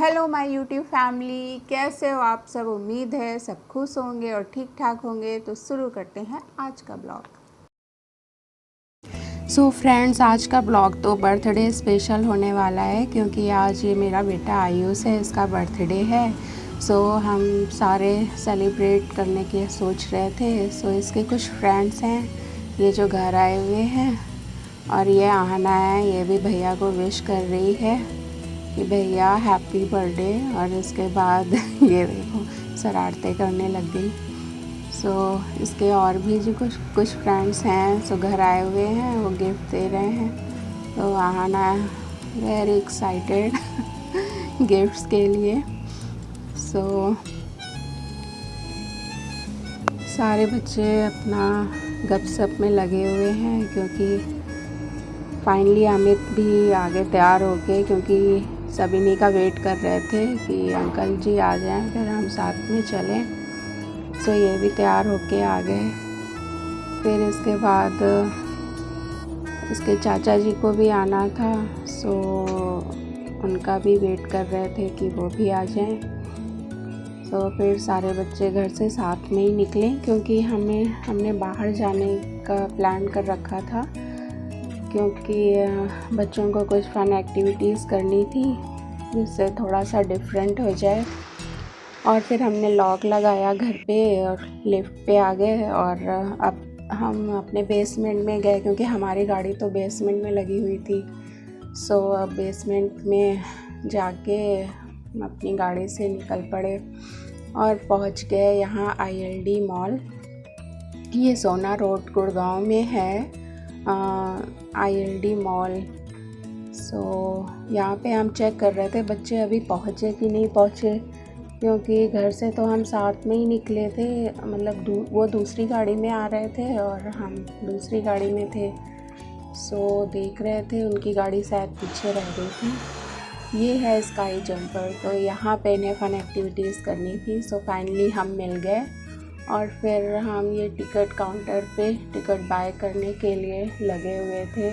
Hello my YouTube family, कैसे हो आप सब। उम्मीद है सब खुश होंगे और ठीक ठाक होंगे। तो शुरू करते हैं आज का ब्लॉग। सो फ्रेंड्स, आज का ब्लॉग तो बर्थडे स्पेशल होने वाला है क्योंकि आज ये मेरा बेटा आयुष है, इसका बर्थडे है। सो हम सारे सेलिब्रेट करने की सोच रहे थे। सो इसके कुछ फ्रेंड्स हैं ये जो घर आए हुए हैं, और ये आना है, ये भी भैया को विश कर रही है कि भैया हैप्पी बर्थडे। और इसके बाद ये देखो शरारतें करने लग गई। सो इसके और भी जो कुछ फ्रेंड्स हैं सो घर आए हुए हैं, वो गिफ्ट दे रहे हैं। तो आना वेरी एक्साइटेड गिफ्ट्स के लिए। सो सारे बच्चे अपना गपशप में लगे हुए हैं क्योंकि फाइनली अमित भी आगे तैयार हो गए, क्योंकि सभी इन्हीं का वेट कर रहे थे कि अंकल जी आ जाएं फिर हम साथ में चलें। सो ये भी तैयार होके आ गए। फिर इसके बाद उसके चाचा जी को भी आना था, सो उनका भी वेट कर रहे थे कि वो भी आ जाएं। सो फिर सारे बच्चे घर से साथ में ही निकले क्योंकि हमने बाहर जाने का प्लान कर रखा था, क्योंकि बच्चों को कुछ फ़न एक्टिविटीज़ करनी थी जिससे थोड़ा सा डिफरेंट हो जाए। और फिर हमने लॉक लगाया घर पे और लिफ्ट पे आ गए, और अब हम अपने बेसमेंट में गए क्योंकि हमारी गाड़ी तो बेसमेंट में लगी हुई थी। सो अब बेसमेंट में जाके अपनी गाड़ी से निकल पड़े और पहुंच गए यहाँ ILD मॉल। ये सोना रोड गुड़गांव में है ILD मॉल। सो यहाँ पे हम चेक कर रहे थे बच्चे अभी पहुँचे कि नहीं पहुँचे, क्योंकि घर से तो हम साथ में ही निकले थे, मतलब वो दूसरी गाड़ी में आ रहे थे और हम दूसरी गाड़ी में थे। सो देख रहे थे उनकी गाड़ी शायद पीछे रह गई थी। ये है स्काई जंपर, तो यहाँ पे इन्हें फ़न एक्टिविटीज़ करनी थी। सो फाइनली हम मिल गए और फिर हम ये टिकट काउंटर पे टिकट बाय करने के लिए लगे हुए थे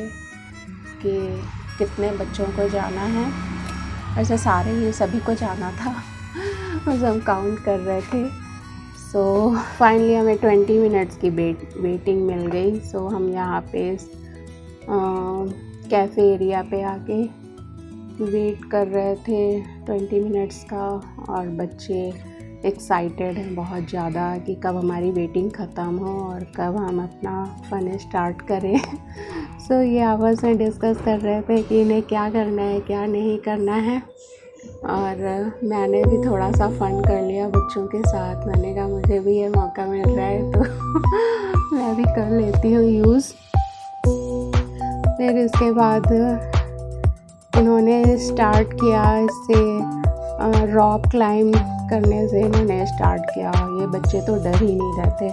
कि कितने बच्चों को जाना है। ऐसे सारे ही सभी को जाना था, बस हम काउंट कर रहे थे। सो फाइनली हमें 20 मिनट्स की वेटिंग मिल गई। सो हम यहाँ पे कैफ़े एरिया पे आके वेट कर रहे थे 20 मिनट्स का, और बच्चे एक्साइटेड हैं बहुत ज़्यादा कि कब हमारी वेटिंग ख़त्म हो और कब हम अपना फ़न स्टार्ट करें। सो ये आपस में डिस्कस कर रहे थे कि इन्हें क्या करना है क्या नहीं करना है, और मैंने भी थोड़ा सा फ़न कर लिया बच्चों के साथ। मैंने कहा मुझे भी ये मौका मिल रहा है तो मैं भी कर लेती हूँ यूज़। फिर इसके बाद इन्होंने स्टार्ट किया, इससे रॉक क्लाइंब करने से इन्होंने स्टार्ट किया। ये बच्चे तो डर ही नहीं रहते,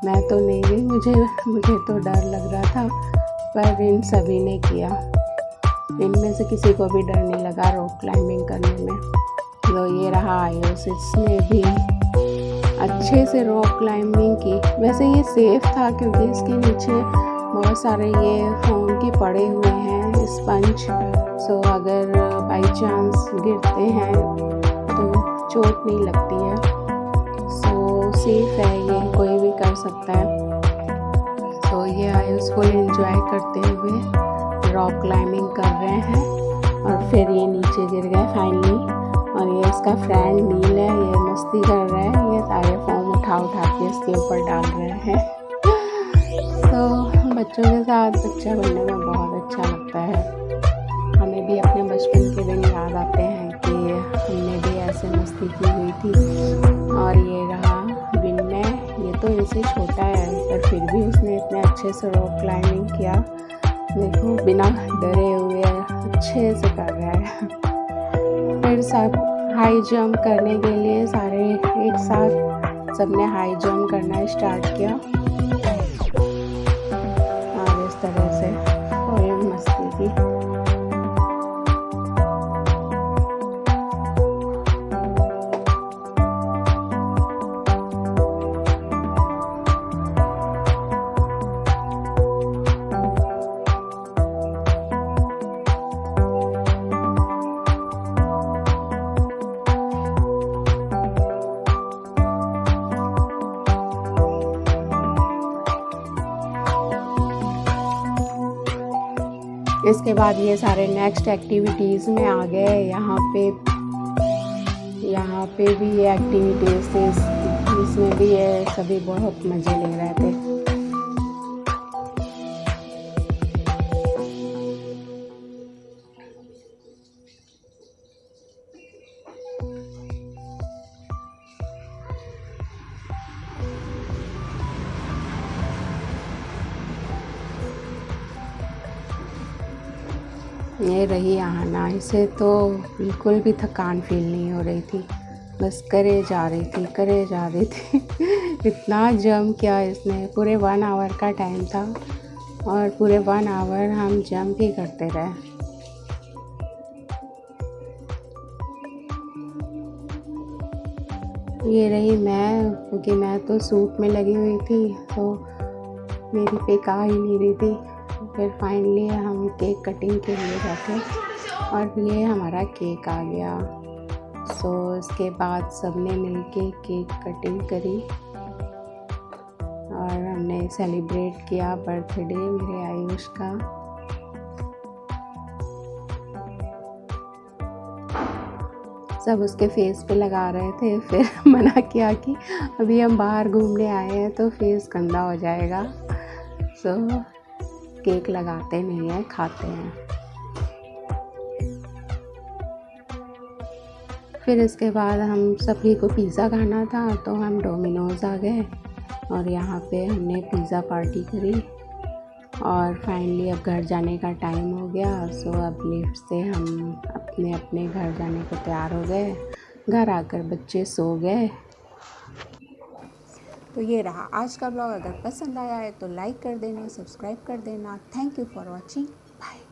मैं तो नहीं गई, मुझे तो डर लग रहा था, पर इन सभी ने किया। इनमें से किसी को भी डर नहीं लगा रॉक क्लाइंबिंग करने में। तो ये रहा आयुष, इसने भी अच्छे से रॉक क्लाइंबिंग की। वैसे ये सेफ़ था क्योंकि इसके नीचे बहुत सारे ये फोम के पड़े हुए हैं स्पंज। सो अगर बाई चांस गिरते हैं तो चोट नहीं लगती है। सो सेफ़ है, ये कोई भी कर सकता है। सो ये आयुष फुल एंजॉय करते हुए रॉक क्लाइंबिंग कर रहे हैं, और फिर ये नीचे गिर गए फाइनली। और ये इसका फ्रेंड नील है, ये मस्ती कर रहा है, ये सारे फोम उठा के इसके ऊपर डाल रहे हैं। तो बच्चों के साथ बच्चा बनने में बहुत अच्छा लगता है। हमें भी अपने बचपन के दिन याद आते हैं कि हमने भी ऐसे मस्ती की हुई थी। और ये रहा विनय, ये तो इनसे छोटा है पर फिर भी उसने इतने अच्छे से रॉक क्लाइंबिंग किया। देखो बिना डरे हुए अच्छे से कर रहा है। फिर सब हाई जंप करने के लिए सारे एक साथ सबने हाई जंप करना स्टार्ट किया, और इस तरह से कोई मस्ती की। इसके बाद ये सारे नेक्स्ट एक्टिविटीज़ में आ गए। यहाँ पे भी ये एक्टिविटीज़ थी, इसमें भी ये सभी बहुत मज़े ले रहे थे। ये रही आना, इसे तो बिल्कुल भी थकान फील नहीं हो रही थी, बस करे जा रही थी इतना जंप किया इसने, पूरे 1 आवर का टाइम था और पूरे 1 आवर हम जंप ही करते रहे। ये रही मैं, क्योंकि मैं तो सूट में लगी हुई थी तो मेरी पिक आ ही नहीं रही थी। फिर फाइनली हम केक कटिंग के लिए बैठे और ये हमारा केक आ गया। सो इसके बाद सबने मिलके केक कटिंग करी और हमने सेलिब्रेट किया बर्थडे मेरे आयुष का। सब उसके फेस पे लगा रहे थे, फिर मना किया कि अभी हम बाहर घूमने आए हैं तो फेस गंदा हो जाएगा। सो केक लगाते नहीं हैं, खाते हैं। फिर इसके बाद हम सभी को पिज़्ज़ा खाना था तो हम डोमिनोज़ आ गए और यहाँ पे हमने पिज़्ज़ा पार्टी करी और फाइनली अब घर जाने का टाइम हो गया। सो अब लिफ्ट से हम अपने अपने घर जाने को तैयार हो गए। घर आकर बच्चे सो गए। तो ये रहा आज का ब्लॉग। अगर पसंद आया है तो लाइक कर देना, सब्सक्राइब कर देना। Thank you for watching. Bye.